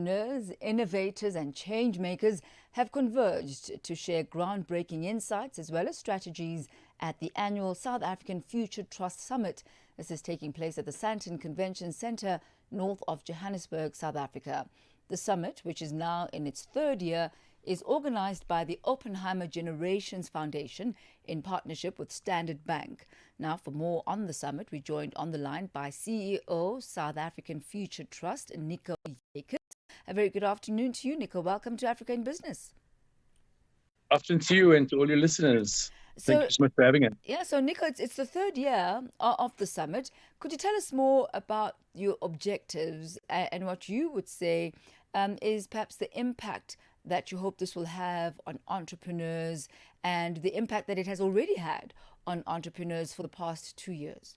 Entrepreneurs, innovators and changemakers have converged to share groundbreaking insights as well as strategies at the annual South African Future Trust Summit. This is taking place at the Sandton Convention Centre, north of Johannesburg, South Africa. The summit, which is now in its third year, is organised by the Oppenheimer Generations Foundation in partnership with Standard Bank. Now, for more on the summit, we're joined on the line by CEO, South African Future Trust, Nico Jacobs. A very good afternoon to you, Nico. Welcome to Africa in Business. Afternoon to you and to all your listeners. Thank you so much for having us. Yeah, so Nico, it's the third year of the summit. Could you tell us more about your objectives and what you would say is perhaps the impact that you hope this will have on entrepreneurs and the impact that it has already had on entrepreneurs for the past 2 years?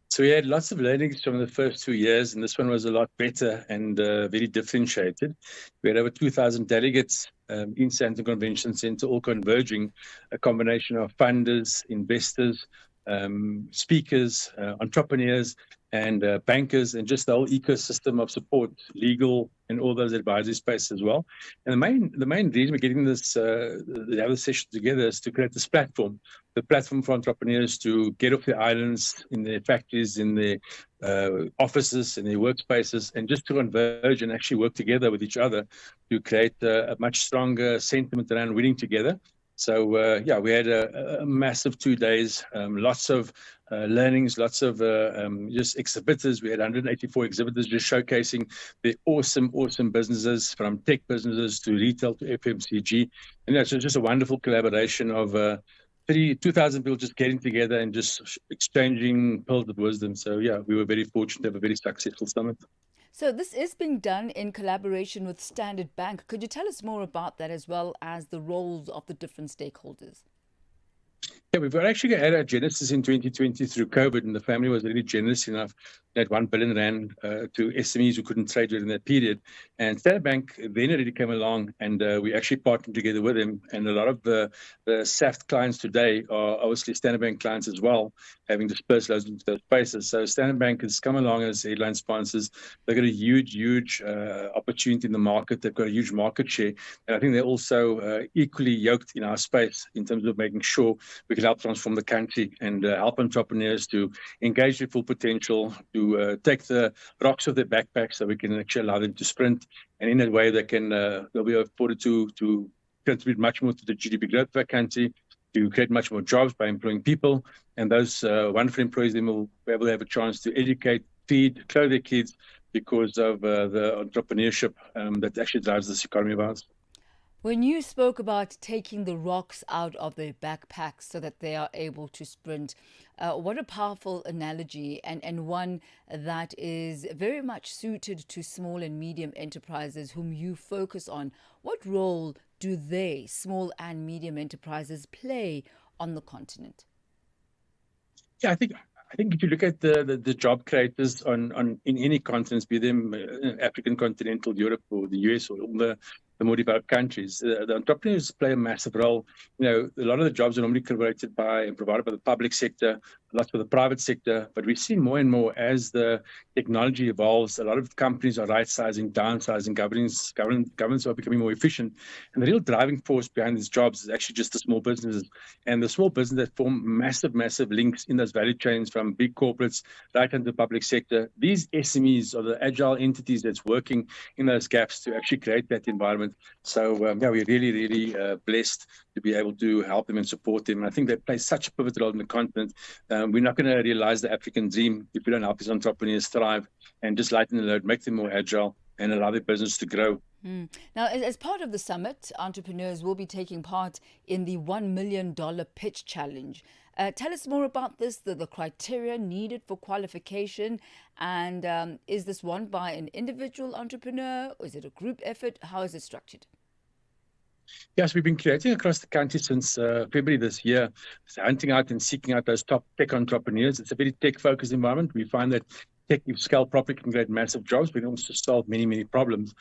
So we had lots of learnings from the first 2 years, and this one was a lot better and very differentiated. We had over 2,000 delegates in Sandton Convention Centre, all converging, a combination of funders, investors, speakers, entrepreneurs, and bankers, and just the whole ecosystem of support, legal, and all those advisory spaces as well. And the main reason we're getting this the other session together is to create this platform, the platform for entrepreneurs to get off their islands in their factories, in their offices, in their workspaces, and just to converge and actually work together with each other to create a much stronger sentiment around winning together. So, yeah, we had a massive 2 days, lots of learnings, lots of just exhibitors. We had 184 exhibitors just showcasing the awesome businesses, from tech businesses to retail to FMCG. And it's just a wonderful collaboration of 2,000 people just getting together and just exchanging pearls of wisdom. So, yeah, we were very fortunate to have a very successful summit. So this is being done in collaboration with Standard Bank. Could you tell us more about that as well as the roles of the different stakeholders? Yeah, we've actually had our genesis in 2020 through COVID, and the family was really generous enough that 1 billion rand to SMEs who couldn't trade during that period. And Standard Bank then already came along, and we actually partnered together with them. And a lot of the SAFT clients today are obviously Standard Bank clients as well, having dispersed those into those spaces. So Standard Bank has come along as headline sponsors. They've got a huge opportunity in the market. They've got a huge market share. And I think they're also equally yoked in our space in terms of making sure we can help transform the country and help entrepreneurs to engage their full potential, to take the rocks off their backpack so we can actually allow them to sprint. And in that way, they'll be afforded to contribute much more to the GDP growth of our country, to create much more jobs by employing people. And those wonderful employees then will be able to have a chance to educate, feed, clothe their kids because of the entrepreneurship that actually drives this economy of ours. When you spoke about taking the rocks out of their backpacks so that they are able to sprint, what a powerful analogy, and one that is very much suited to small and medium enterprises whom you focus on. What role do they, small and medium enterprises, play on the continent? Yeah, I think if you look at the job creators in any continent, be them African continental, Europe, or the US, or all the more developed countries, the entrepreneurs play a massive role. You know, a lot of the jobs are normally created by and provided by the public sector, a lot for the private sector. But we see more and more as the technology evolves, a lot of companies are right-sizing, downsizing, governments are becoming more efficient. And the real driving force behind these jobs is actually just the small businesses. And the small businesses that form massive links in those value chains from big corporates right into the public sector. These SMEs are the agile entities that's working in those gaps to actually create that environment. So, yeah, we're really blessed to be able to help them and support them. And I think they play such a pivotal role in the continent. We're not going to realize the African dream if we don't help these entrepreneurs thrive and just lighten the load, make them more agile, and allow their business to grow. Now, as part of the summit, entrepreneurs will be taking part in the $1 million pitch challenge. Tell us more about this, the criteria needed for qualification, and is this won by an individual entrepreneur, or is it a group effort? How is it structured? Yes, we've been creating across the country since February this year, hunting out and seeking out those top tech entrepreneurs. It's a very tech-focused environment. We find that tech, if scaled properly, can create massive jobs, but it also solve many problems.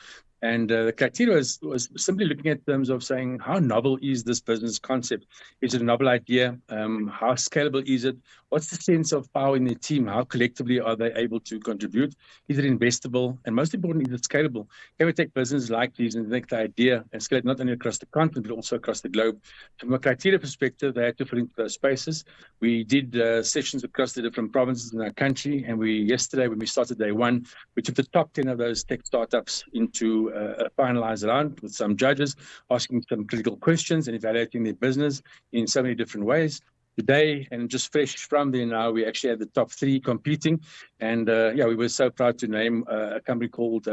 And the criteria was simply looking at terms of saying, how novel is this business concept? Is it a novel idea? How scalable is it? What's the sense of power in the team? How collectively are they able to contribute? Is it investable? And most important, is it scalable? Can we take businesses like these and make the idea and scale it not only across the continent, but also across the globe? From a criteria perspective, they had to fit into those spaces. We did sessions across the different provinces in our country. And yesterday, when we started day one, we took the top 10 of those tech startups into a finalized round with some judges, asking some critical questions and evaluating their business in so many different ways. Today, and just fresh from there now, we actually had the top 3 competing. And we were so proud to name a company called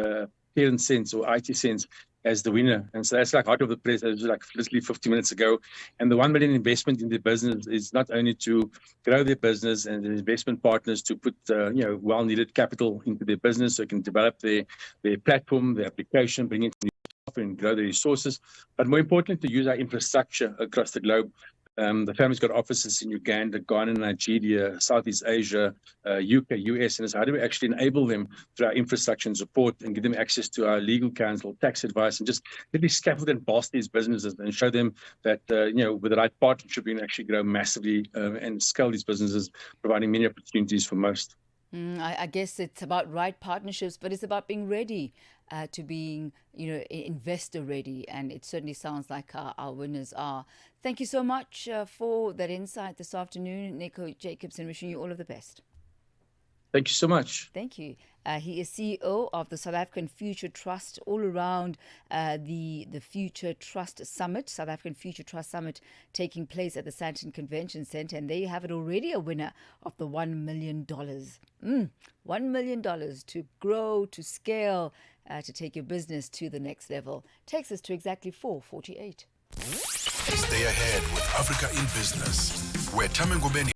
Parent Sense or IT Sense as the winner. And so that's like hot off the press. It was like literally 50 minutes ago. And the 1 million investment in the business is not only to grow their business and the investment partners to put well-needed capital into their business so it can develop their platform, their application, bring in new software and grow their resources, but more importantly, to use our infrastructure across the globe. The family's got offices in Uganda, Ghana, Nigeria, Southeast Asia, UK, US, and it's how do we actually enable them through our infrastructure and support and give them access to our legal counsel, tax advice, and just really scaffold and bolster these businesses and show them that, with the right partnership, we can actually grow massively and scale these businesses, providing many opportunities for most. I guess it's about right partnerships, but it's about being ready to being, investor ready. And it certainly sounds like our winners are. Thank you so much for that insight this afternoon, Nico Jacobs, and wishing you all of the best. Thank you so much. Thank you. He is CEO of the South African Future Trust, all around the Future Trust Summit, South African Future Trust Summit, taking place at the Sandton Convention Centre. And there you have it, already a winner of the $1 million. $1 million to grow, to scale, to take your business to the next level. Takes us to exactly 4:48. Stay ahead with Africa in Business, where Thami Ngubeni